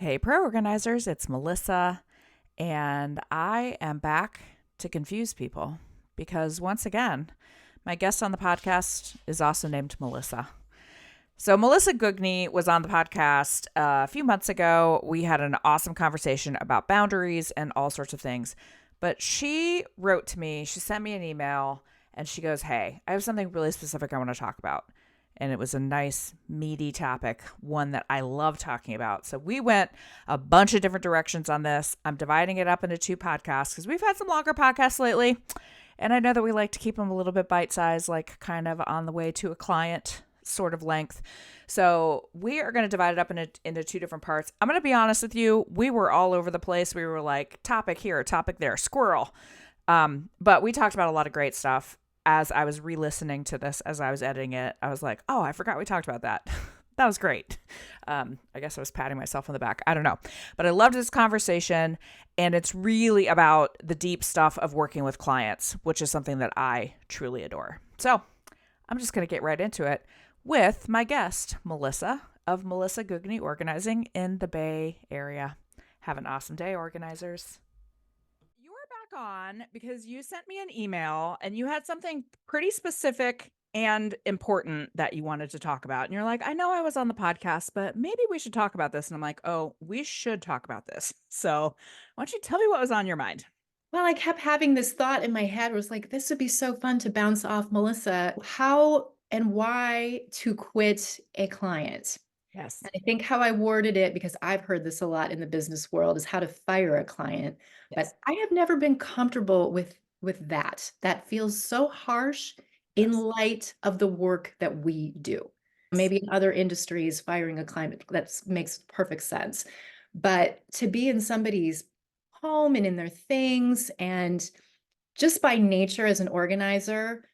Hey, pro organizers, it's Melissa, and I am back to confuse people because once again, my guest on the podcast is also named Melissa. So, Melissa Gugni was on the podcast a few months ago. We had an awesome conversation about boundaries and all sorts of things. But she wrote to me, she sent me an email, and she goes, "Hey, I have something really specific I want to talk about." And it was a nice, meaty topic, one that I love talking about. So we went a bunch of different directions on this. I'm dividing it up into two podcasts because we've had some longer podcasts lately. And I know that we like to keep them a little bit bite sized, like kind of on the way to a client sort of length. So we are going to divide it up into two different parts. I'm going to be honest with you. We were all over the place. We were like, topic here, topic there, squirrel. But we talked about a lot of great stuff. As I was re-listening to this, as I was editing it, I was like, oh, I forgot we talked about that. That was great. I guess I was patting myself on the back. I don't know. But I loved this conversation. And it's really about the deep stuff of working with clients, which is something that I truly adore. So I'm just going to get right into it with my guest, Melissa of Melissa Gugni Organizing in the Bay Area. Have an awesome day, organizers. You are back on because you sent me an email and you had something pretty specific and important that you wanted to talk about. And you're like, I know I was on the podcast, but maybe we should talk about this. And I'm like, oh, we should talk about this. So why don't you tell me what was on your mind? Well, I kept having this thought in my head was like, this would be so fun to bounce off Melissa. How and why to quit a client? Yes. And I think how I worded it, because I've heard this a lot in the business world, is how to fire a client. Yes. But I have never been comfortable with that. That feels so harsh in Yes. light of the work that we do. Yes. Maybe in other industries, firing a client that makes perfect sense. But to be in somebody's home and in their things, and just by nature as an organizer,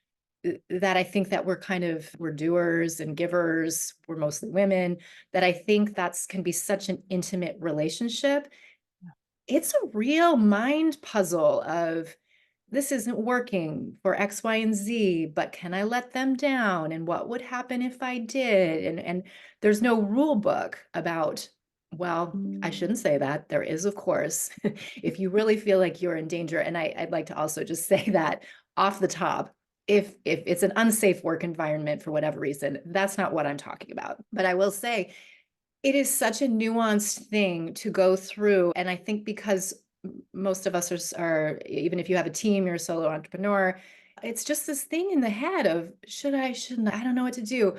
that I think that we're doers and givers, we're mostly women, that I think that's can be such an intimate relationship. It's a real mind puzzle of this isn't working for X, Y, and Z, but can I let them down? And what would happen if I did? And there's no rule book about, well, I shouldn't say that. There is, of course, if you really feel like you're in danger. And I'd like to also just say that off the top, if it's an unsafe work environment for whatever reason, that's not what I'm talking about. But I will say it is such a nuanced thing to go through. And I think because most of us are, even if you have a team, you're a solo entrepreneur, it's just this thing in the head of should I, shouldn't I don't know what to do.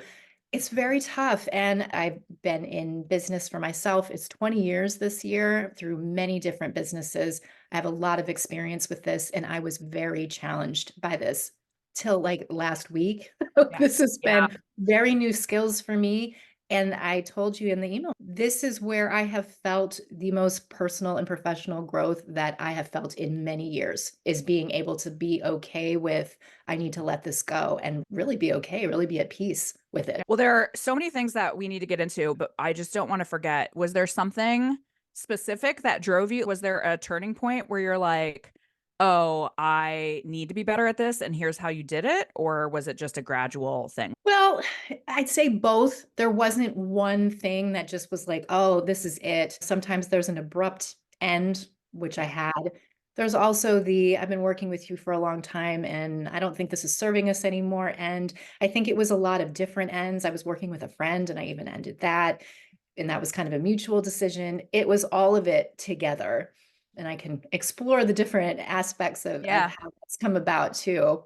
It's very tough. And I've been in business for myself. It's 20 years this year through many different businesses. I have a lot of experience with this, and I was very challenged by this till like last week. This Yes. has Yeah. been very new skills for me. And I told you in the email, this is where I have felt the most personal and professional growth that I have felt in many years is being able to be okay with, I need to let this go and really be okay, really be at peace with it. Well, there are so many things that we need to get into, but I just don't want to forget. Was there something specific that drove you? Was there a turning point where you're like, oh, I need to be better at this, and here's how you did it? Or was it just a gradual thing? Well, I'd say both. There wasn't one thing that just was like, oh, this is it. Sometimes there's an abrupt end, which I Yeah. had. There's also the I've been working with you for a long time and I don't think this is serving us anymore. And I think it was a lot of different ends. I was working with a friend and I even ended that. And that was kind of a mutual decision. It was all of it together. And I can explore the different aspects of Yeah. how that's come about too.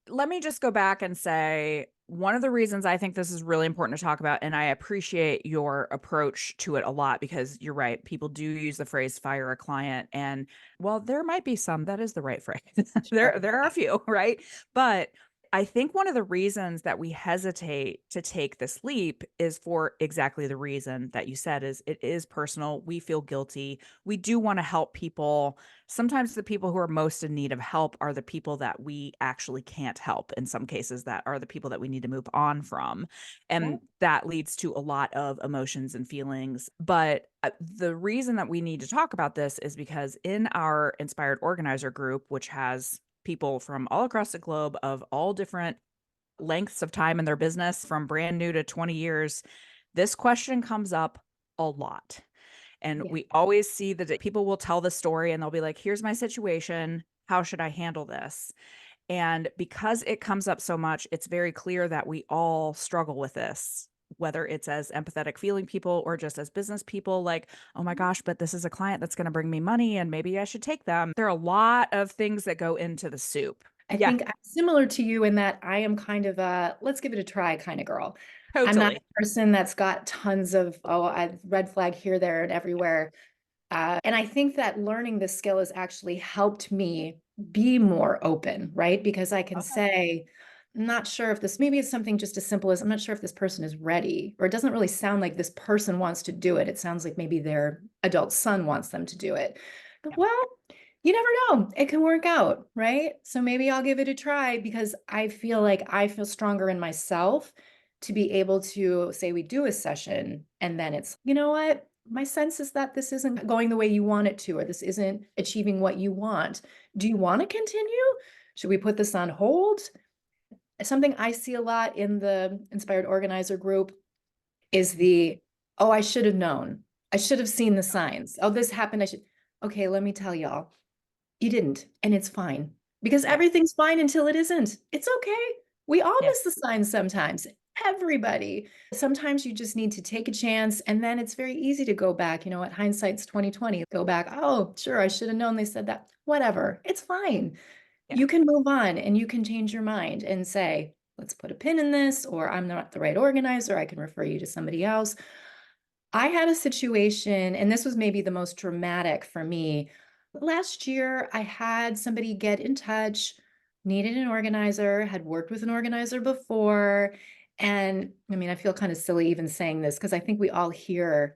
Let me just go back and say one of the reasons I think this is really important to talk about, and I appreciate your approach to it a lot because you're right. People do use the phrase fire a client. And well, there might be some that is the right phrase. Sure. There are a few, right? But I think one of the reasons that we hesitate to take this leap is for exactly the reason that you said is it is personal. We feel guilty. We do want to help people. Sometimes the people who are most in need of help are the people that we actually can't help. In some cases, that are the people that we need to move on from. And that leads to a lot of emotions and feelings. But the reason that we need to talk about this is because in our Inspired Organizer group, which has people from all across the globe of all different lengths of time in their business, from brand new to 20 years, this question comes up a lot. And Yeah. we always see that people will tell the story and they'll be like, here's my situation. How should I handle this? And because it comes up so much, it's very clear that we all struggle with this, whether it's as empathetic feeling people or just as business people, like, oh my gosh, but this is a client that's going to bring me money and maybe I should take them. There are a lot of things that go into the soup. I Yeah, think I'm similar to you in that I am kind of a let's give it a try kind of girl. I'm not totally. a person that's got tons of, oh, I red flag here, there, and everywhere. And I think that learning this skill has actually helped me be more open, right? Because I can Okay. say, I'm not sure if this, maybe it's something just as simple as I'm not sure if this person is ready, or it doesn't really sound like this person wants to do it. It sounds like maybe their adult son wants them to do it. But, Yeah. well, you never know. It can work out, right? So maybe I'll give it a try because I feel like I feel stronger in myself to be able to say we do a session and then it's, you know what? My sense is that this isn't going the way you want it to, or this isn't achieving what you want. Do you want to continue? Should we put this on hold? Something I see a lot in the Inspired Organizer group is the, oh, I should have known. I should have seen the signs. Oh, this happened. I should. Okay, let me tell y'all. You didn't, and it's fine because Yeah. everything's fine until it isn't. It's okay. We all Yeah. miss the signs sometimes. Everybody. Sometimes you just need to take a chance, and then it's very easy to go back. You know what? Hindsight's 2020. Go back. Oh, sure, I should have known they said that. Whatever. It's fine. Yeah. You can move on and you can change your mind and say, let's put a pin in this, or I'm not the right organizer. I can refer you to somebody else. I had a situation, and this was maybe the most dramatic for me. Last year, I had somebody get in touch, needed an organizer, had worked with an organizer before. And I mean, I feel kind of silly even saying this because I think we all hear,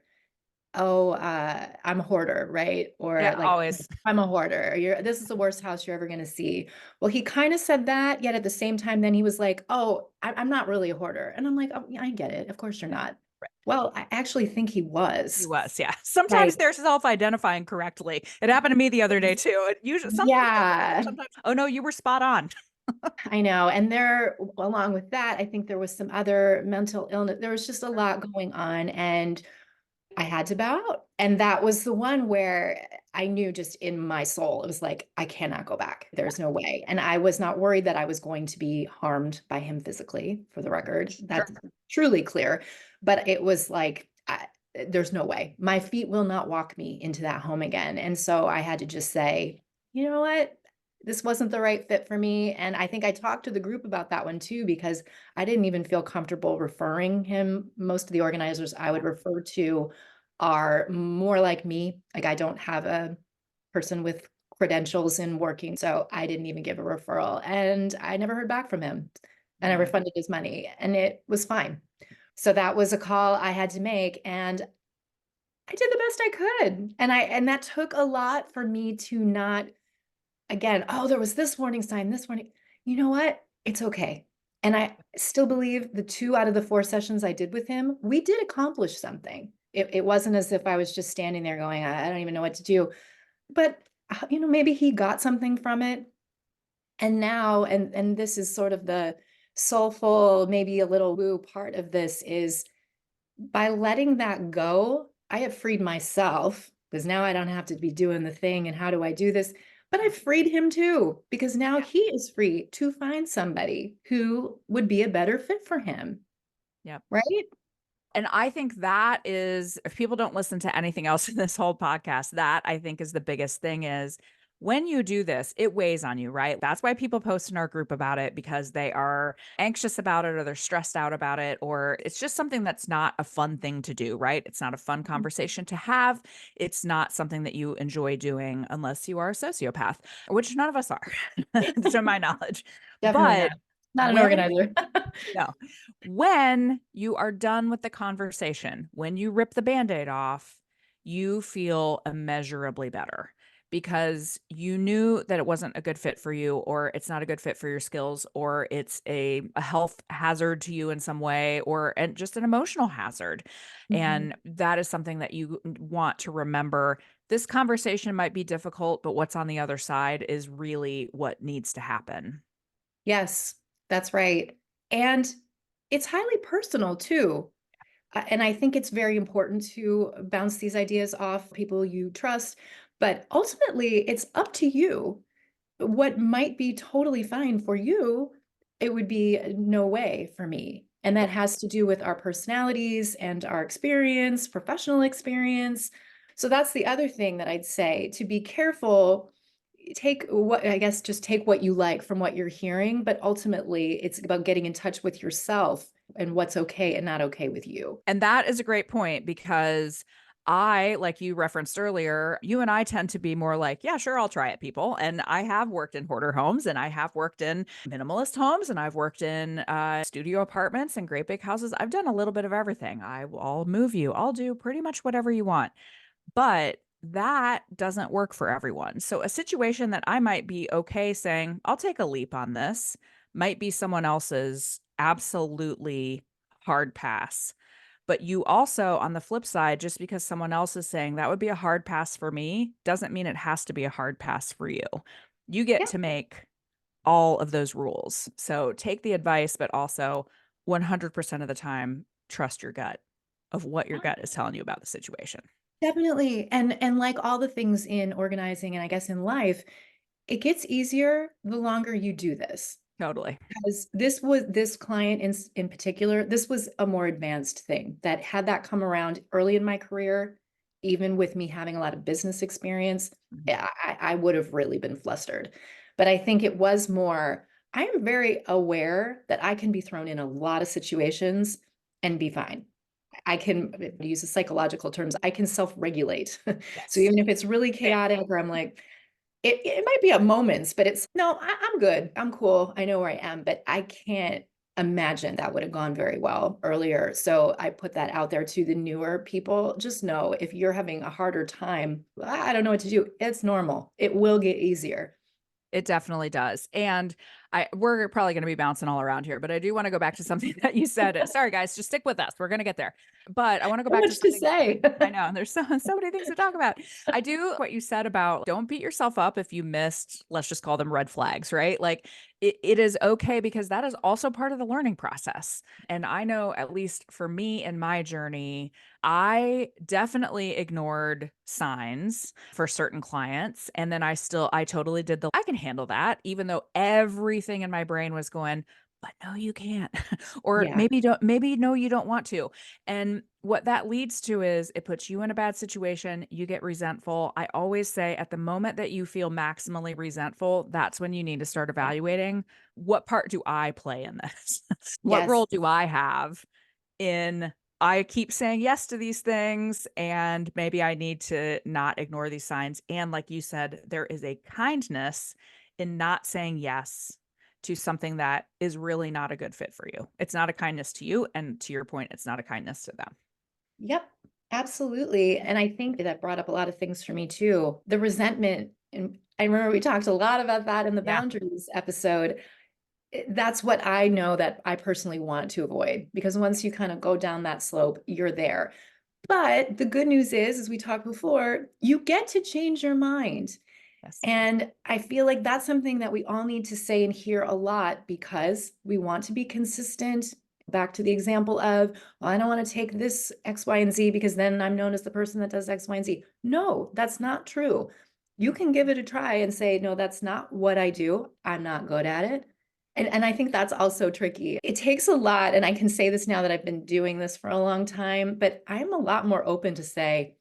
oh, I'm a hoarder, right? Or Yeah. like, Always. I'm a hoarder. Or this is the worst house you're ever going to see. Well, he kind of said that, yet at the same time, then he was like, oh, I'm not really a hoarder. And I'm like, oh, yeah, I get it. Of course you're not. Right. Well, I actually think he He was. was. Yeah. Sometimes Like, they're self-identifying correctly. It happened to me the other day too. It usually, sometimes they're right. yeah, Sometimes, oh no, you were spot on. I know. And there, along with that, I think there was some other mental illness. There was just a lot going on. And I had to bow out. And that was the one where I knew just in my soul, it was like, I cannot go back. There's no way. And I was not worried that I was going to be harmed by him physically, for the record. Sure. That's truly clear. But it was like, there's no way. My feet will not walk me into that home again. And so I had to just say, you know what? This wasn't the right fit for me. And I think I talked to the group about that one too, because I didn't even feel comfortable referring him. Most of the organizers I would refer to are more like me. Like I don't have a person with credentials in working. So I didn't even give a referral and I never heard back from him and I Yeah. refunded his money and it was fine. So that was a call I had to make and I did the best I could. And that took a lot for me to not again, oh, there was this warning sign, this warning. You know what? It's okay. And I still believe the 2 out of the 4 sessions I did with him, we did accomplish something. It wasn't as if I was just standing there going, I don't even know what to do. But maybe he got something from it. And now, and this is sort of the soulful, maybe a little woo part of this is by letting that go, I have freed myself because now I don't have to be doing the thing. And how do I do this? But I've freed him too, because now Yeah. he is free to find somebody who would be a better fit for him. Yeah. Right? And I think that is, if people don't listen to anything else in this whole podcast, that I think is the biggest thing is when you do this, it weighs on you, right? That's why people post in our group about it because they are anxious about it or they're stressed out about it, or it's just something that's not a fun thing to do, right? It's not a fun conversation to have. It's not something that you enjoy doing unless you are a sociopath, which none of us are, to my knowledge. Definitely not. But Not an when organizer. no. When you are done with the conversation, when you rip the Band-Aid off, you feel immeasurably better because you knew that it wasn't a good fit for you, or it's not a good fit for your skills, or it's a health hazard to you in some way, or and just an emotional hazard. Mhm. And that is something that you want to remember. This conversation might be difficult, but what's on the other side is really what needs to happen. Yes, that's right. And it's highly personal too. And I think it's very important to bounce these ideas off people you trust, but ultimately it's up to you. What might be totally fine for you, it would be no way for me. And that has to do with our personalities and our experience, professional experience. So that's the other thing that I'd say, to be careful. Take what, I guess, just take what you like from what you're hearing, but ultimately it's about getting in touch with yourself and what's okay and not okay with you. And that is a great point because I, like you referenced earlier, you and I tend to be more like, yeah, sure, I'll try it, people. And I have worked in hoarder homes and I have worked in minimalist homes and I've worked in studio apartments and great big houses. I've done a little bit of everything. I'll move you, I'll do pretty much whatever you want. But that doesn't work for everyone. So a situation that I might be okay saying, I'll take a leap on this, might be someone else's absolutely hard pass. But you also, on the flip side, just because someone else is saying that would be a hard pass for me, doesn't mean it has to be a hard pass for you. You get Yeah, to make all of those rules. So take the advice, but also 100% of the time, trust your gut of what your gut is telling you about the situation. definitely. And like all the things in organizing and I guess in life, it gets easier the longer you do this. Totally. Because this client in particular, this was a more advanced thing that had that come around early in my career, even with me having a lot of business experience, Mhm. yeah, I would have really been flustered. But I think it was more, I am very aware that I can be thrown in a lot of situations and be fine. I can, to use the psychological terms, I can self-regulate. So Yes. even if it's really chaotic or I'm like, it might be at moments, but it's no, I'm good. I'm cool. I know where I am, but I can't imagine that would have gone very well earlier. So I put that out there to the newer people. Just know if you're having a harder time, I don't know what to do. It's normal. It will get easier. It definitely does. And we're probably going to be bouncing all around here, but I do want to go back to something that you said. Sorry guys, just stick with us. We're going to get there. But I want to go So back to much to something. say. I know there's so many things to talk about. I do what you said about don't beat yourself up if you missed, let's just call them red flags, right? Like it is okay because that is also part of the learning process. And I know, at least for me in my journey, I definitely ignored signs for certain clients. And then I totally did I can handle that, even though everything in my brain was going, but no, you can't. Or Yeah. maybe no, you don't want to. And what that leads to is it puts you in a bad situation. You get resentful. I always say at the moment that you feel maximally resentful, that's when you need to start Yeah. evaluating what part do I play in this? What Yes. role do I have in I keep saying yes to these things and maybe I need to not ignore these signs. And like you said, there is a kindness in not saying yes to something that is really not a good fit for you. It's not a kindness to you. And to your point, it's not a kindness to them. Yep. Absolutely. And I think that brought up a lot of things for me too. The resentment. And I remember we talked a lot about that in the Yeah. boundaries episode. That's what I know that I personally want to avoid because once you kind of go down that slope, you're there. But the good news is, as we talked before, you get to change your mind. Yes. And I feel like that's something that we all need to say and hear a lot because we want to be consistent. Back to the example of, well, I don't want to take this X, Y, and Z because then I'm known as the person that does X, Y, and Z. No, that's not true. You can give it a try and say, no, that's not what I do. I'm not good at it. And I think that's also tricky. It takes a lot. And I can say this now that I've been doing this for a long time, but I'm a lot more open to say,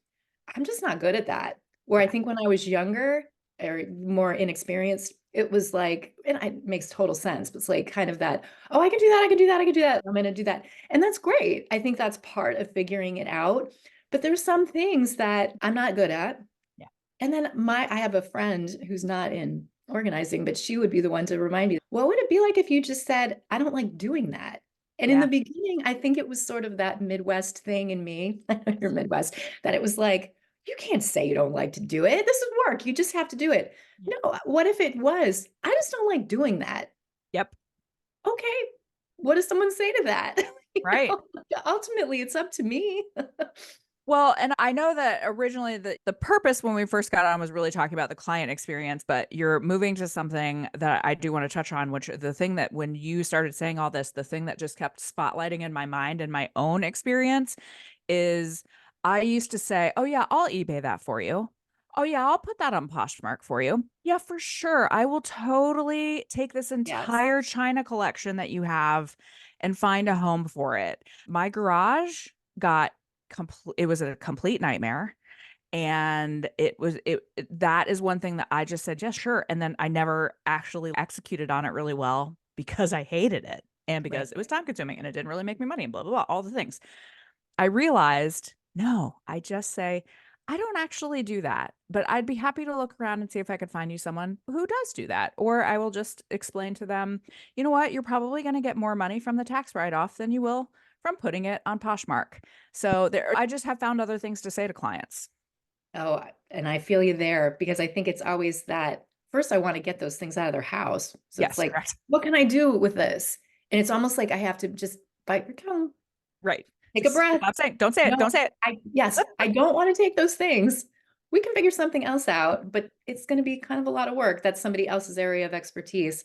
I'm just not good at that. Where I Yeah. think when I was younger or more inexperienced, it was like, and it makes total sense, but it's like kind of that, oh, I can do that, I can do that, I can do that, I'm going to do that. And that's great. I think that's part of figuring it out. But there's some things that I'm not good at. Yeah. And then I have a friend who's not in organizing, but she would be the one to remind me, what would it be like if you just said, I don't like doing that? And in the Yeah. beginning, I think it was sort of that Midwest thing in me, you're Midwest, that it was like, you can't say you don't like to do it. This is work. You just have to do it. Yeah. No, what if it was, I just don't like doing that? Yep. Okay. What does someone say to that? You Right. know, ultimately, it's up to me. Well, and I know that originally the purpose when we first got on was really talking about the client experience, but you're moving to something that I do want to touch on, which the thing that when you started saying all this, the thing that just kept spotlighting in my mind and my own experience is I used to say, "Oh yeah, I'll eBay that for you. Oh yeah, I'll put that on Poshmark for you. Yeah, for sure. I will totally take this Yes. entire China collection that you have and find a home for it." My garage got complete it was a complete nightmare, and that is one thing that I just said, "Yes, sure," and then I never actually executed on it really well because I hated it, and Right. because it was time consuming, and it didn't really make me money, and blah, blah, blah, all the things. I realized, no, I just say, "I don't actually do that, but I'd be happy to look around and see if I could find you someone who does do that." Or I will just explain to them, "You know what? You're probably gonna get more money from the tax write-off than you will from putting it on Poshmark." So there I just have found other things to say to clients. Oh, and I feel you there because I think it's always that first I want to get those things out of their house. So it's Yes, like, correct. what can I do with this? And it's almost like I have to just bite your tongue, Right. take a Just breath. stop saying, "Don't say it, No, don't say it." yes, I don't want to take those things. We can figure something else out, but it's going to be kind of a lot of work. That's somebody else's area of expertise.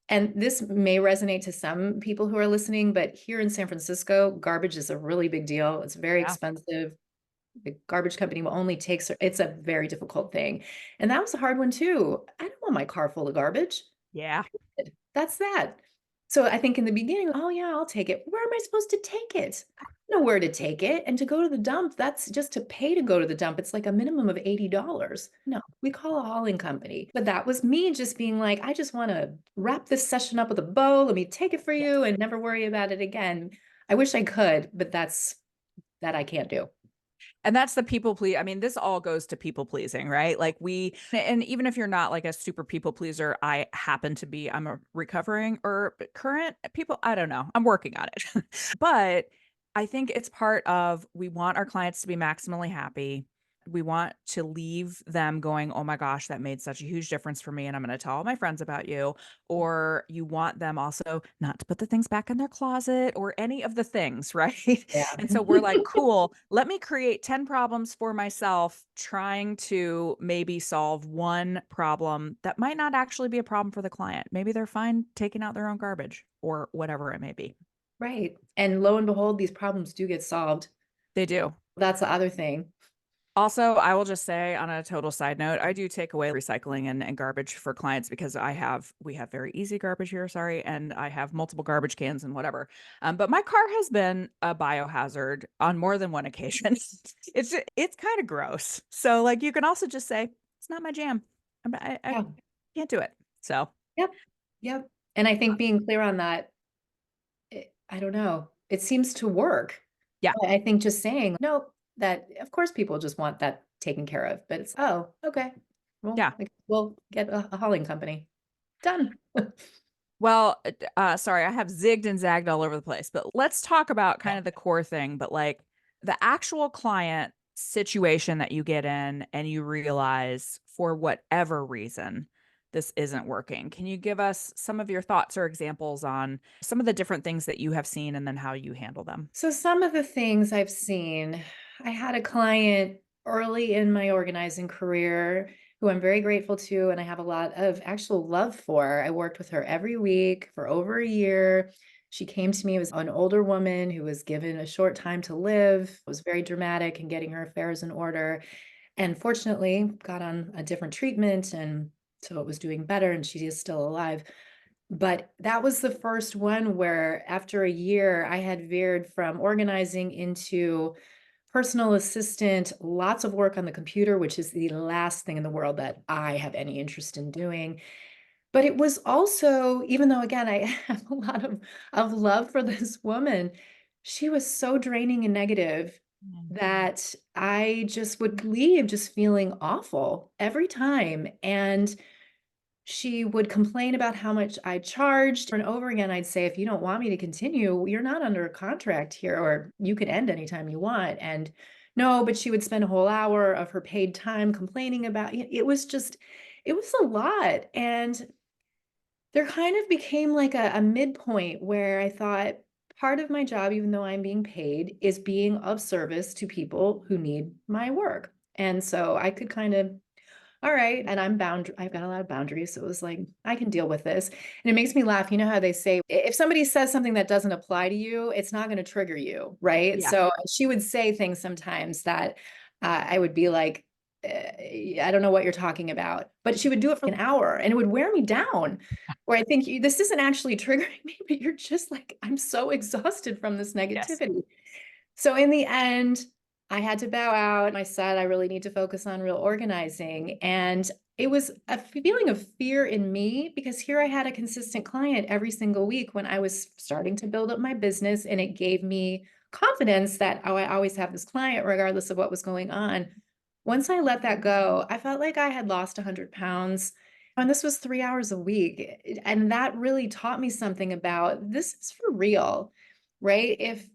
And this may resonate to some people who are listening, but here in San Francisco, garbage is a really big deal. It's very Yeah. expensive. The garbage company will only take it's a very difficult thing. And that was a hard one too. I don't want my car full of garbage. Yeah. That's that. So I think in the beginning, oh yeah, I'll take it. Where am I supposed to take it? I don't know where to take it. And to go to the dump, that's just to pay to go to the dump. It's like a minimum of $80. No, we call a hauling company. But that was me just being like, I just want to wrap this session up with a bow. Let me take it for you Yes. and never worry about it again. I wish I could, but that I can't do. And that's the I mean, this all goes to people pleasing, right? Like and even if you're not like a super people pleaser, I happen to be, I'm a recovering or current people, I don't know. I'm working on it. But I think it's part of we want our clients to be maximally happy. We want to leave them going, "Oh my gosh, that made such a huge difference for me. And I'm going to tell all my friends about you." Or you want them also not to put the things back in their closet or any of the things, right? Yeah. And so we're like, "Cool, let me create 10 problems for myself, trying to maybe solve one problem that might not actually be a problem for the client. Maybe they're fine taking out their own garbage or whatever it may be." Right. And lo and behold, these problems do get solved. They do. That's the other thing. Also, I will just say on a total side note, I do take away recycling and garbage for clients because we have very easy garbage here, sorry, and I have multiple garbage cans and whatever. But my car has been a biohazard on more than one occasion. It's kind of gross. So like you can also just say, "It's not my jam. I Yeah. can't do it." So Yep. Yep. And I think being clear on that, I don't know, it seems to work. yeah, I think just saying, no, that of course people just want that taken care of, but it's, oh, okay. Well, yeah. like, we'll get a hauling company. Done. Well, sorry, I have zigged and zagged all over the place, but let's talk about kind of the core thing, but like the actual client situation that you get in and you realize for whatever reason this isn't working. Can you give us some of your thoughts or examples on some of the different things that you have seen and then how you handle them? So some of the things I've seen, I had a client early in my organizing career who I'm very grateful to, and I have a lot of actual love for. I worked with her every week for over a year. She came to me, it was an older woman who was given a short time to live. It was very dramatic in getting her affairs in order. And fortunately, got on a different treatment. And so it was doing better, and she is still alive. But that was the first one where after a year, I had veered from organizing into personal assistant, lots of work on the computer, which is the last thing in the world that I have any interest in doing. But it was also, even though again, I have a lot of love for this woman, she was so draining and negative Mm. that I just would leave just feeling awful every time. And she would complain about how much I charged. Over and over again, I'd say, if you don't want me to continue, you're not under a contract here, or you can end anytime you want. And no, but she would spend a whole hour of her paid time complaining about it. It was just, it was a lot. And there kind of became like a midpoint where I thought, part of my job, even though I'm being paid, is being of service to people who need my work. And so I could kind of, all right, and I've got a lot of boundaries. So it was like, I can deal with this. And it makes me laugh. You know how they say, if somebody says something that doesn't apply to you, it's not going to trigger you, right? Yeah. So she would say things sometimes that I would be like, I don't know what you're talking about. But she would do it for an hour and it would wear me down. Where I think this isn't actually triggering me, but you're just like, I'm so exhausted from this Yes. negativity. So in the end, I had to bow out. I said, I really need to focus on real organizing. And it was a feeling of fear in me because here I had a consistent client every single week when I was starting to build up my business. And it gave me confidence that, oh, I always have this client regardless of what was going on. Once I let that go, I felt like I had lost 100 pounds. And this was 3 hours a week. And that really taught me something about this is for real, right? If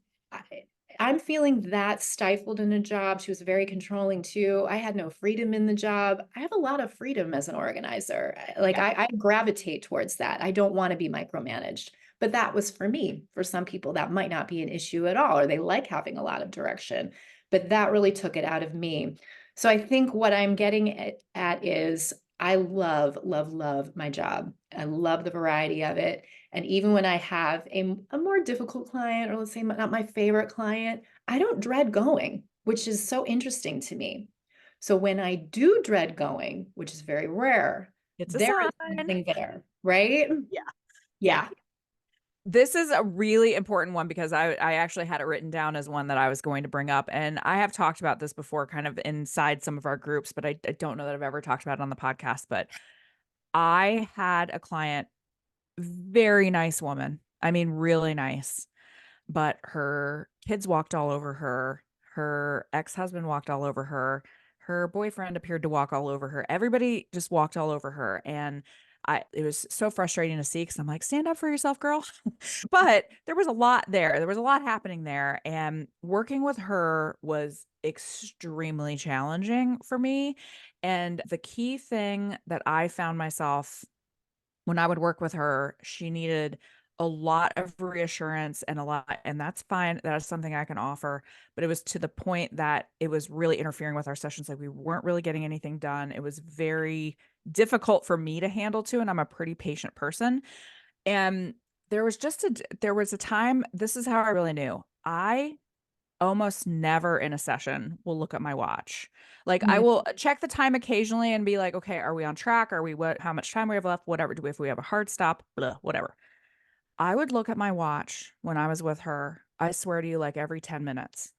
I'm feeling that stifled in a job. She was very controlling too. I had no freedom in the job. I have a lot of freedom as an organizer. Like Yeah. I gravitate towards that. I don't want to be micromanaged. But that was for me. For some people, that might not be an issue at all, or they like having a lot of direction. But that really took it out of me. So I think what I'm getting at is I love, love, love my job. I love the variety of it. And even when I have a more difficult client, or let's say not my favorite client, I don't dread going, which is so interesting to me. So when I do dread going, which is very rare, It's a there sign. is something there, right? Yeah. Yeah. Yeah. This is a really important one because I actually had it written down as one that I was going to bring up. And I have talked about this before, kind of inside some of our groups, but I don't know that I've ever talked about it on the podcast. But I had a client, very nice woman. I mean, really nice. But her kids walked all over her. Her ex-husband walked all over her. Her boyfriend appeared to walk all over her. Everybody just walked all over her. And it was so frustrating to see because I'm like, stand up for yourself, girl. But there was a lot there. There was a lot happening there. And working with her was extremely challenging for me. And the key thing that I found myself when I would work with her, she needed a lot of reassurance and a lot, and that's fine. That is something I can offer. But it was to the point that it was really interfering with our sessions. Like we weren't really getting anything done. It was very difficult for me to handle too. And I'm a pretty patient person. And there was a time, this is how I really knew. I almost never in a session will look at my watch. Like I Mm. will check the time occasionally and be like, okay, are we on track? Are we how much time we have left? Whatever. If we have a hard stop, blah, whatever. I would look at my watch when I was with her. I swear to you, like every 10 minutes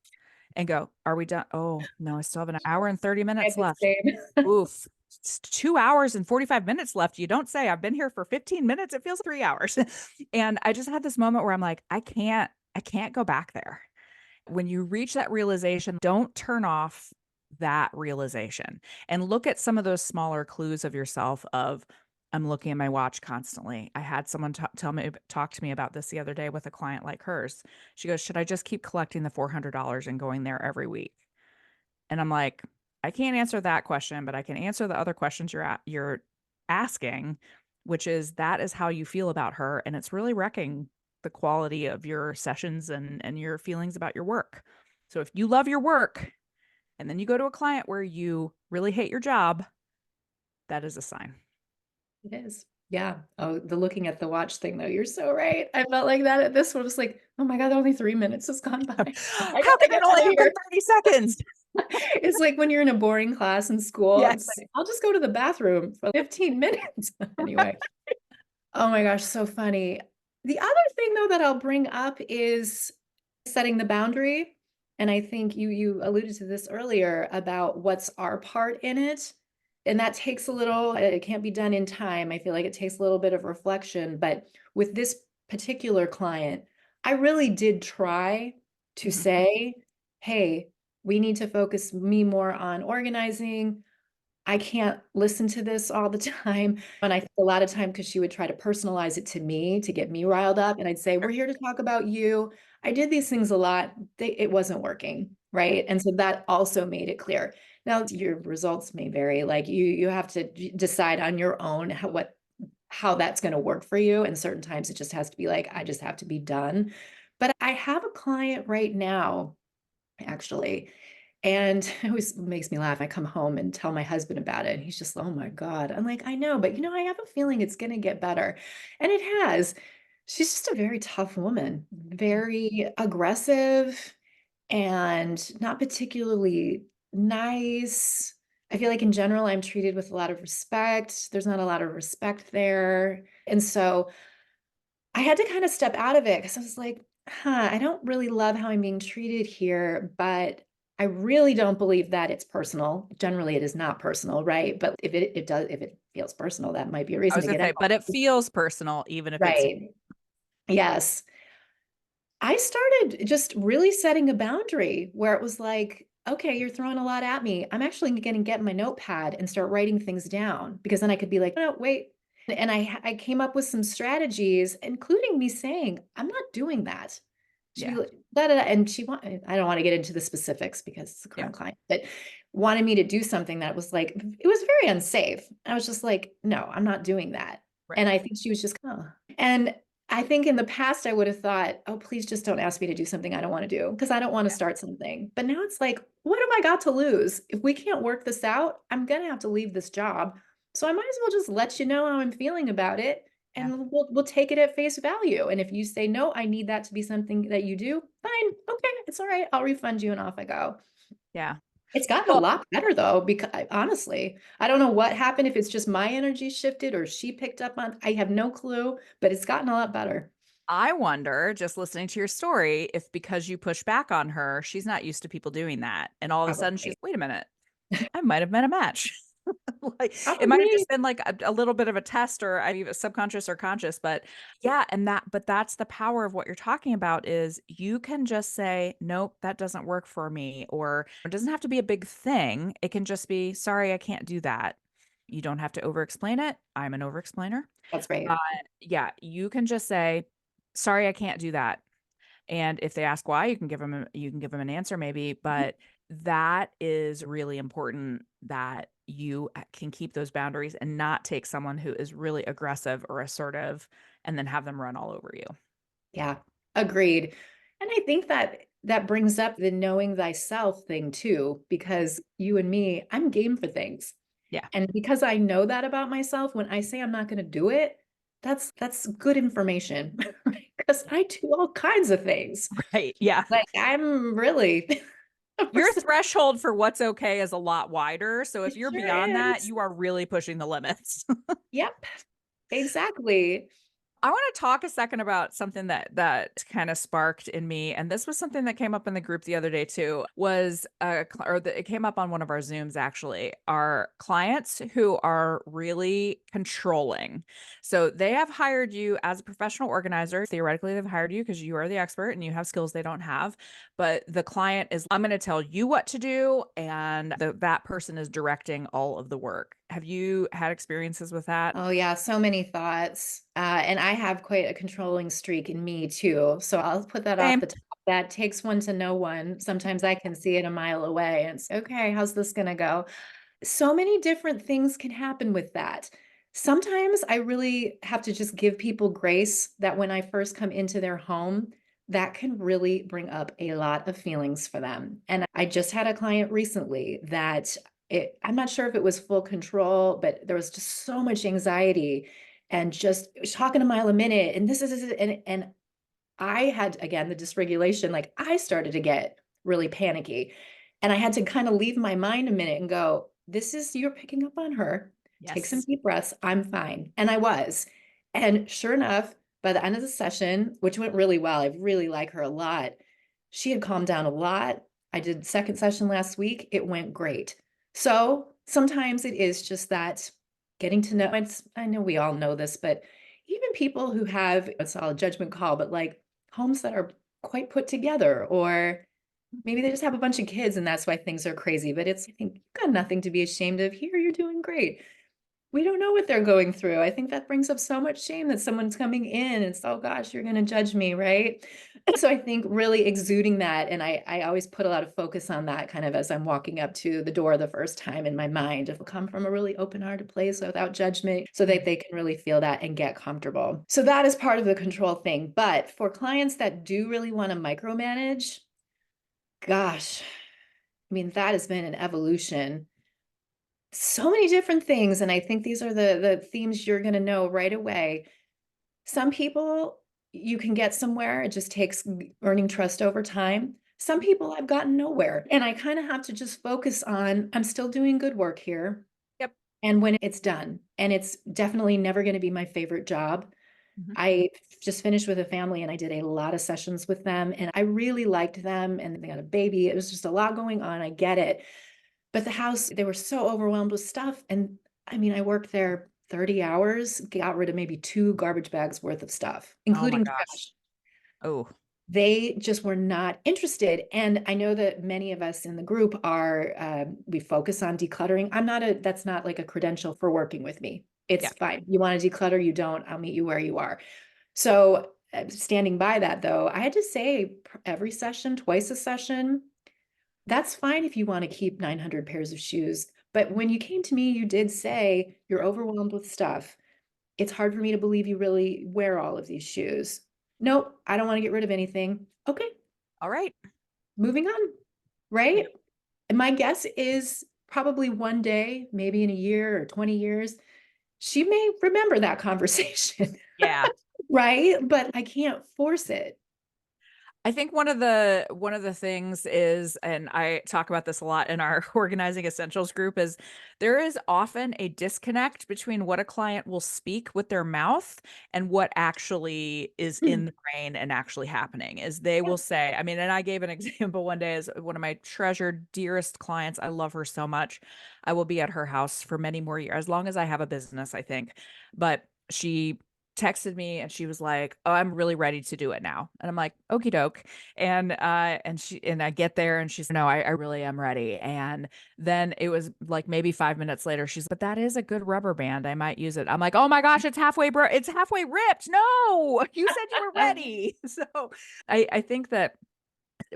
and go, are we done? Oh, no, I still have an hour and 30 I have minutes the left. same. Oof. It's 2 hours and 45 minutes left. You don't say. I've been here for 15 minutes. It feels 3 hours. And I just had this moment where I'm like, I can't go back there. When you reach that realization, don't turn off that realization and look at some of those smaller clues of yourself of I'm looking at my watch constantly. I had someone talk to me about this the other day with a client like hers. She goes, "Should I just keep collecting the $400 and going there every week?" And I'm like, I can't answer that question, but I can answer the other questions you're asking, which is that is how you feel about her, and it's really wrecking the quality of your sessions and your feelings about your work. So if you love your work and then you go to a client where you really hate your job, that is a sign. It is. Yeah. Oh, the looking at the watch thing though, you're so right. I felt like that at this one. It was like, oh my God, only 3 minutes has gone by. I How gotta can it get only out of have been here. 30 seconds? It's like when you're in a boring class in school, it's Yes. like, I'll just go to the bathroom for 15 minutes. Anyway. Oh my gosh, so funny. The other thing though that I'll bring up is setting the boundary. And I think you alluded to this earlier about what's our part in it. And that takes a little, it can't be done in time. I feel like it takes a little bit of reflection. But with this particular client, I really did try to Mhm. say, hey, we need to focus me more on organizing. I can't listen to this all the time. And I think a lot of time because she would try to personalize it to me to get me riled up. And I'd say, we're here to talk about you. I did these things a lot. It wasn't working. Right. And so that also made it clear. Now your results may vary. Like you have to decide on your own how that's going to work for you. And certain times it just has to be like, I just have to be done. But I have a client right now, actually, and it always makes me laugh. I come home and tell my husband about it. And he's just, oh my God. I'm like, I know, but I have a feeling it's going to get better. And it has. She's just a very tough woman, Yeah. very aggressive and not particularly nice. I feel like in general, I'm treated with a lot of respect. There's not a lot of respect there. And so I had to kind of step out of it because I was like, I don't really love how I'm being treated here, but I really don't believe that it's personal. Generally, it is not personal, right? But if it feels personal, that might be a I reason was to gonna get say, out. but it feels personal, even if it's Right. Yes. I started just really setting a boundary where it was like, okay, you're throwing a lot at me. I'm actually going to get my notepad and start writing things down because then I could be like, no, wait. And I came up with some strategies, including me saying, I'm not doing that. She'd be yeah, like, da, da, da. And I don't want to get into the specifics because it's a yeah, current client, but wanted me to do something that was like, it was very unsafe. I was just like, no, I'm not doing that. right. And I think she was just, oh. And I think in the past I would have thought, oh, please just don't ask me to do something I don't want to do because I don't want to Yeah, start something. But now it's like, what have I got to lose? If we can't work this out, I'm gonna have to leave this job. So I might as well just let you know how I'm feeling about it yeah, and we'll take it at face value. And if you say no, I need that to be something that you do, fine. Okay, it's all right. I'll refund you and off I go. yeah. It's gotten a Well, lot better though, because honestly, I don't know what happened, if it's just my energy shifted or she picked up on, I have no clue, but it's gotten a lot better. I wonder, just listening to your story, if because you push back on her, she's not used to people doing that. And all of a sudden she's, Probably. wait a minute, I might have met a match. Like it might have Probably. just been like a little bit of a test or I mean subconscious or conscious, but yeah, and but that's the power of what you're talking about is you can just say, nope, that doesn't work for me. Or it doesn't have to be a big thing. It can just be, sorry, I can't do that. You don't have to over explain it. I'm an over explainer. That's Uh, right. yeah, you can just say, sorry, I can't do that. And if they ask why, you can give them an answer maybe, Mhm. but that is really important that you can keep those boundaries and not take someone who is really aggressive or assertive and then have them run all over you. Yeah, agreed. And I think that that brings up the knowing thyself thing too, because you and me, I'm game for things. Yeah. And because I know that about myself, when I say I'm not going to do it, that's good information, right? Because I do all kinds of things. Right. Yeah. Like I'm really a Your person. threshold for what's okay is a lot wider. So if It you're sure beyond that, is. you are really pushing the limits. Yep, exactly. I want to talk a second about something that kind of sparked in me, and this was something that came up in the group the other day too. Was it came up on one of our Zooms actually. Are clients who are really controlling. So they have hired you as a professional organizer. Theoretically, they've hired you because you are the expert and you have skills they don't have. But the client is, I'm going to tell you what to do, and that person is directing all of the work. Have you had experiences with that? Oh yeah, so many thoughts. And I have quite a controlling streak in me too. So I'll put that off Same. the top. That takes one to know one. Sometimes I can see it a mile away and it's okay, how's this gonna go? So many different things can happen with that. Sometimes I really have to just give people grace that when I first come into their home, that can really bring up a lot of feelings for them. And I just had a client recently that I'm not sure if it was full control, but there was just so much anxiety and just talking a mile a minute. And this is, and I had, again, the dysregulation, like I started to get really panicky. And I had to kind of leave my mind a minute and go, this is, you're picking up on her. Take some Yes. deep breaths. I'm fine. And I was. And sure enough, by the end of the session, which went really well, I really like her a lot. She had calmed down a lot. I did second session last week. It went great. So sometimes it is just that getting to know, I know we all know this, but even people who have, it's all a judgment call, but like homes that are quite put together, or maybe they just have a bunch of kids and that's why things are crazy. But it's, I think you've got nothing to be ashamed of here. You're doing great. We don't know what they're going through. I think that brings up so much shame that someone's coming in and it's, oh gosh, you're going to judge me, right? So I think really exuding that, and I always put a lot of focus on that kind of as I'm walking up to the door the first time in my mind, if come from a really open-hearted place without judgment so that they can really feel that and get comfortable. So that is part of the control thing. But for clients that do really want to micromanage, gosh, I mean, that has been an evolution. So many different things. And I think these are the themes you're going to know right away. Some people, you can get somewhere. It just takes earning trust over time. Some people I've gotten nowhere. And I kind of have to just focus on, I'm still doing good work here. Yep. And when it's done, and it's definitely never going to be my favorite job. Mhm. I just finished with a family and I did a lot of sessions with them and I really liked them and they got a baby. It was just a lot going on. I get it. But the house, they were so overwhelmed with stuff. And I mean, I worked there 30 hours, got rid of maybe 2 garbage bags worth of stuff, Oh my including gosh. trash. Oh, They just were not interested. And I know that many of us in the group are, we focus on decluttering. That's not like a credential for working with me. yeah. It's fine. You want to declutter, you don't, I'll meet you where you are. So standing by that though, I had to say every session, twice a session, that's fine if you want to keep 900 pairs of shoes. But when you came to me, you did say you're overwhelmed with stuff. It's hard for me to believe you really wear all of these shoes. Nope, I don't want to get rid of anything. Okay, All right. moving on. Yep. Right? And my guess is probably one day, maybe in a year or 20 years, she may remember that conversation. Yeah. Right? But I can't force it. I think one of the things is, and I talk about this a lot in our organizing essentials group, is there is often a disconnect between what a client will speak with their mouth and what actually is in the brain and actually happening. Is they Yeah. will say, I mean, and I gave an example one day as one of my treasured, dearest clients. I love her so much. I will be at her house for many more years, as long as I have a business, I think. But she texted me and she was like, "Oh, I'm really ready to do it now." And I'm like, "Okie doke." And I get there and she's, "No, I really am ready." And then it was like maybe 5 minutes later, she's, "But that is a good rubber band. I might use it." I'm like, "Oh my gosh, it's halfway ripped. No, you said you were ready." So I think that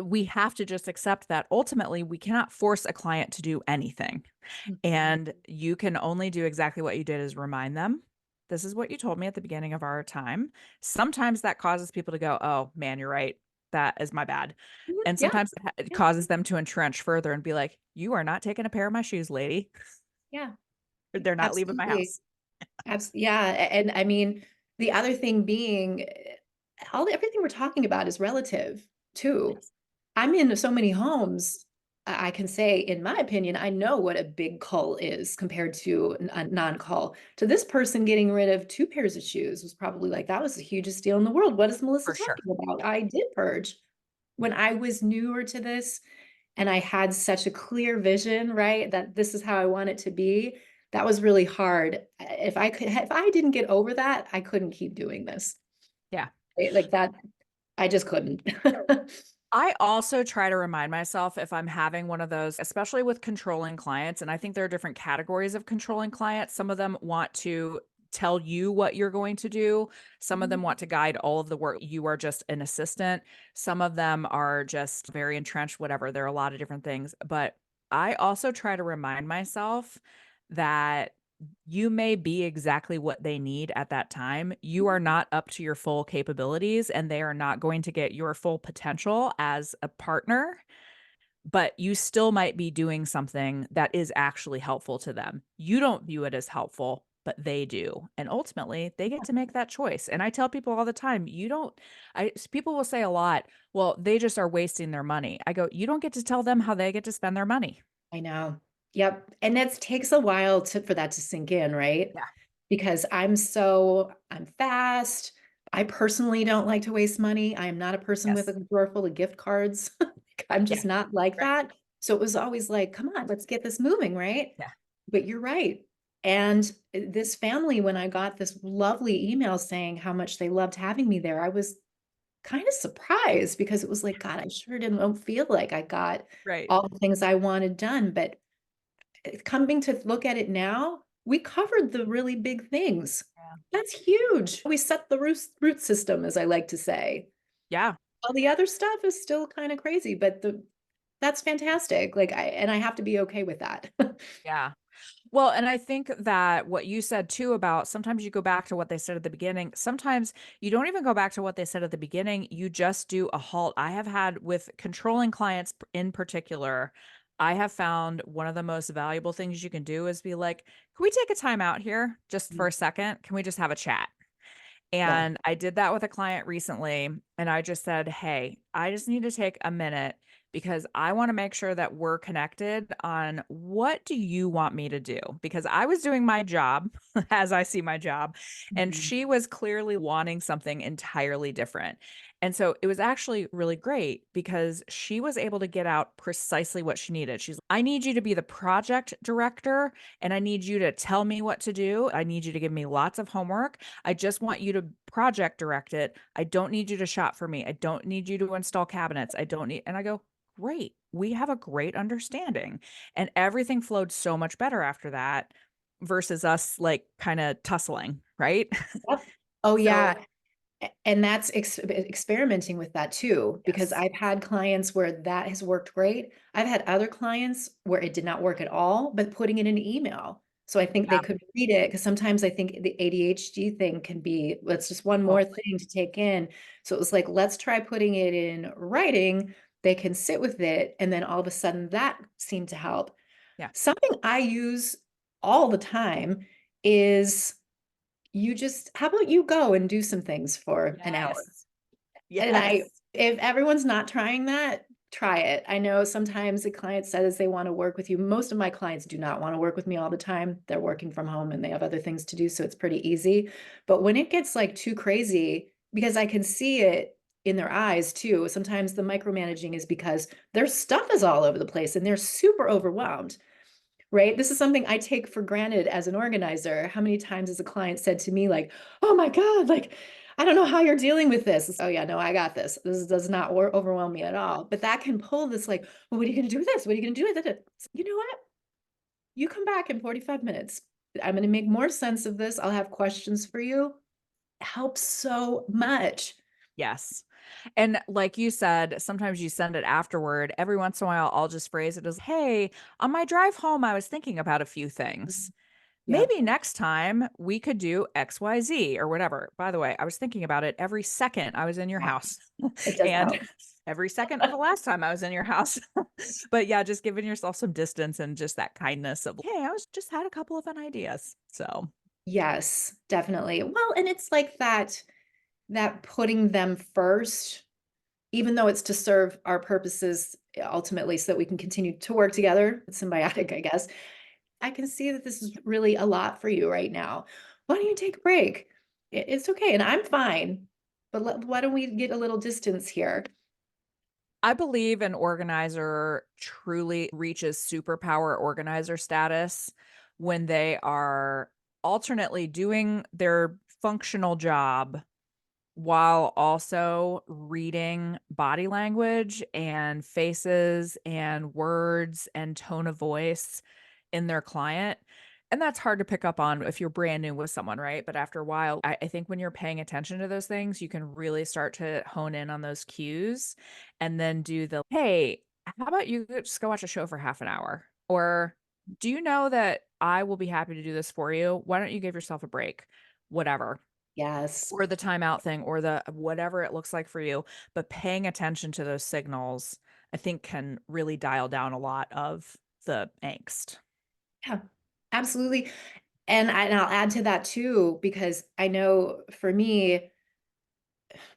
we have to just accept that ultimately we cannot force a client to do anything. Mhm. And you can only do exactly what you did, is remind them, "This is what you told me at the beginning of our time." Sometimes that causes people to go, "Oh, man, you're right. That is my bad." Mhm. And Yeah. sometimes it Yeah. causes them to entrench further and be like, "You are not taking a pair of my shoes, lady. Yeah. Or they're not leaving my Absolutely. house." Yeah, and I mean, the other thing being, everything we're talking about is relative too. Yes. I'm in so many homes. I can say, in my opinion, I know what a big cull is compared to a non-cull. To this person, getting rid of 2 pairs of shoes was probably like, that was the hugest deal in the world. What is Melissa For sure. talking about? I did purge when I was newer to this and I had such a clear vision, right? That this is how I want it to be. That was really hard. If I didn't get over that, I couldn't keep doing this. Yeah. Like that, I just couldn't. I also try to remind myself if I'm having one of those, especially with controlling clients, and I think there are different categories of controlling clients. Some of them want to tell you what you're going to do. Some of them want to guide all of the work. You are just an assistant. Some of them are just very entrenched, whatever. There are a lot of different things. But I also try to remind myself that you may be exactly what they need at that time. You are not up to your full capabilities, and they are not going to get your full potential as a partner, but you still might be doing something that is actually helpful to them. You don't view it as helpful, but they do. And ultimately, they get to make that choice. And I tell people all the time, people will say a lot, "Well, they just are wasting their money." I go, "You don't get to tell them how they get to spend their money." I know. Yep. And that takes a while for that to sink in, right? Yeah. Because I'm fast. I personally don't like to waste money. I am not a person with a Yes. drawer full of gift cards. I'm Yeah. just not like Right. that. So it was always like, come on, let's get this moving, right? Yeah. But you're right. And this family, when I got this lovely email saying how much they loved having me there, I was kind of surprised because it was like, God, I sure didn't don't feel like I got Right. all the things I wanted done. But coming to look at it now, we covered the really big things. Yeah. That's huge. We set the root system, as I like to say. Yeah. All the other stuff is still kind of crazy, but that's fantastic. Like I have to be okay with that. Yeah. Well, and I think that what you said too about sometimes you go back to what they said at the beginning. Sometimes you don't even go back to what they said at the beginning. You just do a halt. I have had with controlling clients in particular, I have found one of the most valuable things you can do is be like, can we take a time out here just for a second? Can we just have a chat? Yeah. And I did that with a client recently, and I just said, "Hey, I just need to take a minute because I want to make sure that we're connected on what do you want me to do?" Because I was doing my job as I see my job, and Mhm. she was clearly wanting something entirely different. And so it was actually really great because she was able to get out precisely what she needed. She's, I need you to be the project director and I need you to tell me what to do. I need you to give me lots of homework. I just want you to project direct it. I don't need you to shop for me. I don't need you to install cabinets. I don't need, and I go, great. We have a great understanding. And everything flowed so much better after that versus us like kind of tussling, right? Yep. Oh So, yeah. And that's experimenting with that too, because yes. I've had clients where that has worked great. I've had other clients where it did not work at all, but putting it in an email. So I think they Yeah, could read it because sometimes I think the ADHD thing can be, let's just one more totally. thing to take in. So it was like, let's try putting it in writing. They can sit with it. And then all of a sudden that seemed to help. Yeah. Something I use all the time is how about you go and do some things for an hour? Yes. And Yes. if everyone's not trying that, try it. I know sometimes the client says they want to work with you. Most of my clients do not want to work with me all the time. They're working from home and they have other things to do, so it's pretty easy. But when it gets like too crazy, because I can see it in their eyes too, sometimes the micromanaging is because their stuff is all over the place and they're super overwhelmed. Right? This is something I take for granted as an organizer. How many times has a client said to me, like, oh my God, like, I don't know how you're dealing with this. Oh, yeah, no, I got this. This does not overwhelm me at all. But that can pull this, like, well, what are you going to do with this? What are you going to do with it? You know what? You come back in 45 minutes. I'm going to make more sense of this. I'll have questions for you. It helps so much. Yes. And like you said, sometimes you send it afterward. Every once in a while, I'll just phrase it as, hey, on my drive home, I was thinking about a few things. Yeah, Maybe next time we could do XYZ or whatever. By the way, I was thinking about it every second I was in your house it does and help. every second of the last time I was in your house. But yeah, just giving yourself some distance and just that kindness of, hey, I was just had a couple of fun ideas. So, Yes, definitely. Well, and it's like that putting them first, even though it's to serve our purposes ultimately so that we can continue to work together. It's symbiotic, I guess. I can see that this is really a lot for you right now. Why don't you take a break? It's okay. And I'm fine. But why don't we get a little distance here? I believe an organizer truly reaches superpower organizer status when they are alternately doing their functional job while also reading body language and faces and words and tone of voice in their client. And that's hard to pick up on if you're brand new with someone, right? But after a while, I think when you're paying attention to those things, you can really start to hone in on those cues and then do the, hey, how about you just go watch a show for half an hour? Or do you know that I will be happy to do this for you? Why don't you give yourself a break? Whatever, Yes. or the timeout thing or the whatever it looks like for you, but paying attention to those signals, I think can really dial down a lot of the angst. Yeah, absolutely. And I'll add to that too, because I know for me,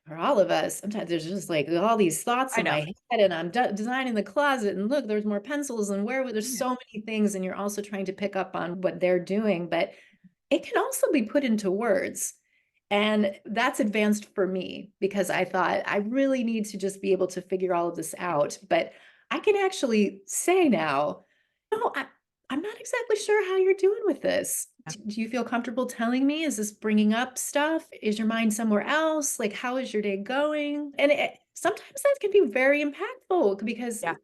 for all of us, sometimes there's just like all these thoughts I in know. my head, and I'm designing the closet, and look, there's more pencils, and there's Yeah. so many things, and you're also trying to pick up on what they're doing, but it can also be put into words. And that's advanced for me because I thought I really need to just be able to figure all of this out. But I can actually say now, no, I'm not exactly sure how you're doing with this. Do you feel comfortable telling me? Is this bringing up stuff? Is your mind somewhere else? Like, how is your day going? And sometimes that can be very impactful because Yeah.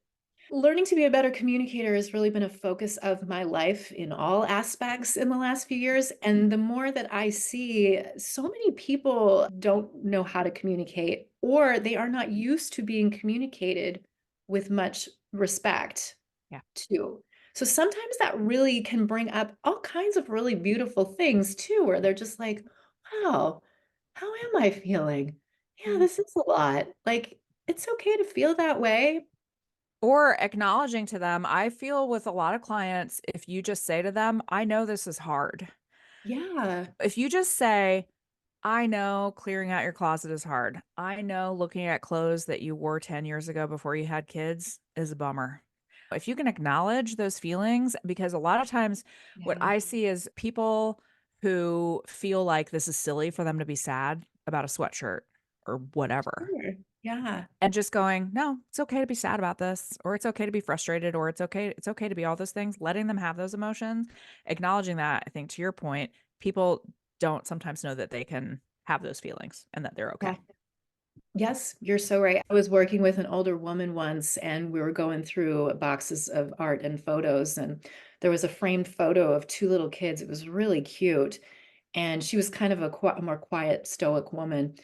Learning to be a better communicator has really been a focus of my life in all aspects in the last few years. And the more that I see, so many people don't know how to communicate, or they are not used to being communicated with much respect Yeah. too. So sometimes that really can bring up all kinds of really beautiful things too, where they're just like, wow, how am I feeling? Yeah, Mm. this is a lot. Like, it's okay to feel that way. Or acknowledging to them, I feel with a lot of clients, if you just say to them, I know this is hard. Yeah. If you just say, I know clearing out your closet is hard. I know looking at clothes that you wore 10 years ago before you had kids is a bummer. If you can acknowledge those feelings, because a lot of times what Yeah. I see is people who feel like this is silly for them to be sad about a sweatshirt or whatever. Sure. Yeah. And just going, no, it's okay to be sad about this, or it's okay to be frustrated, or it's okay to be all those things, letting them have those emotions, acknowledging that, I think to your point, people don't sometimes know that they can have those feelings and that they're Yeah. okay. Yes, you're so right. I was working with an older woman once, and we were going through boxes of art and photos, and there was a framed photo of two little kids. It was really cute. And she was kind of a more quiet, stoic woman.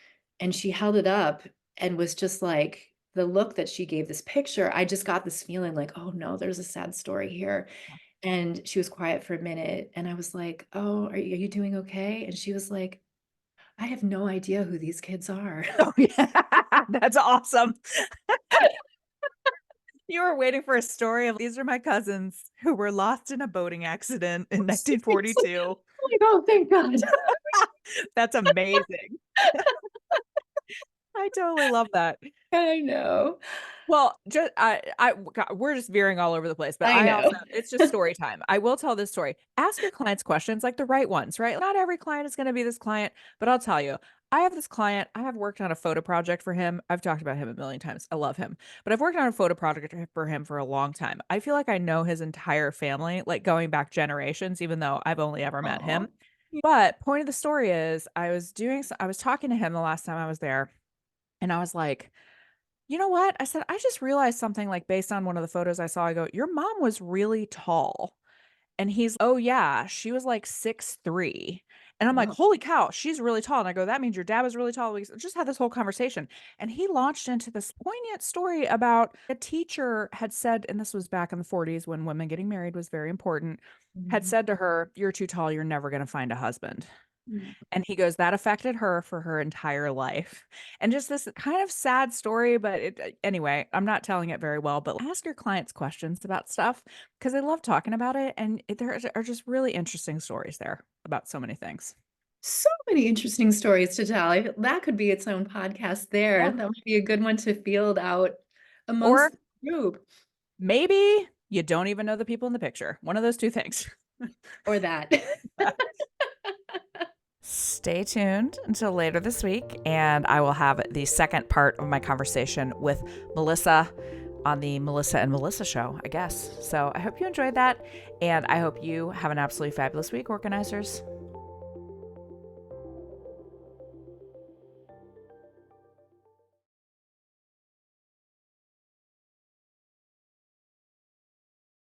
And she held it up and was just like, the look that she gave this picture, I just got this feeling like, oh no, there's a sad story here. And she was quiet for a minute. And I was like, oh, are you doing okay? And she was like, I have no idea who these kids are. Oh, yeah. That's awesome. You were waiting for a story of these are my cousins who were lost in a boating accident in Seriously. 1942. I'm like, oh, thank God. That's amazing. I totally love that. I know. Well, just God, we're just veering all over the place, but I I know. also it's just story time. I will tell this story. Ask your clients questions like the right ones, right? Not every client is going to be this client, but I'll tell you. I have this client. I have worked on a photo project for him. I've talked about him a million times. I love him, but I've worked on a photo project for him for a long time. I feel like I know his entire family, like going back generations, even though I've only ever met Aw. him. But point of the story is, I was talking to him the last time I was there, and I was like, you know what? I said, I just realized something like based on one of the photos I saw. I go, your mom was really tall. And he's, oh, yeah, she was like 6'3". And I'm like, Oh. holy cow, she's really tall. And I go, that means your dad was really tall. We just had this whole conversation. And he launched into this poignant story about a teacher had said, and this was back in the 40s when women getting married was very important, had Mhm. said to her, you're too tall. You're never going to find a husband. Mm. And he goes, that affected her for her entire life. And just this kind of sad story, but anyway, I'm not telling it very well, but ask your clients questions about stuff because they love talking about it. And there are just really interesting stories there about so many things. So many interesting stories to tell. That could be its own podcast there. Yeah. That would be a good one to field out Or amongst the group, maybe you don't even know the people in the picture. One of those two things. or that. Stay tuned until later this week, and I will have the second part of my conversation with Melissa on the Melissa and Melissa show, I guess. So I hope you enjoyed that, and I hope you have an absolutely fabulous week, organizers.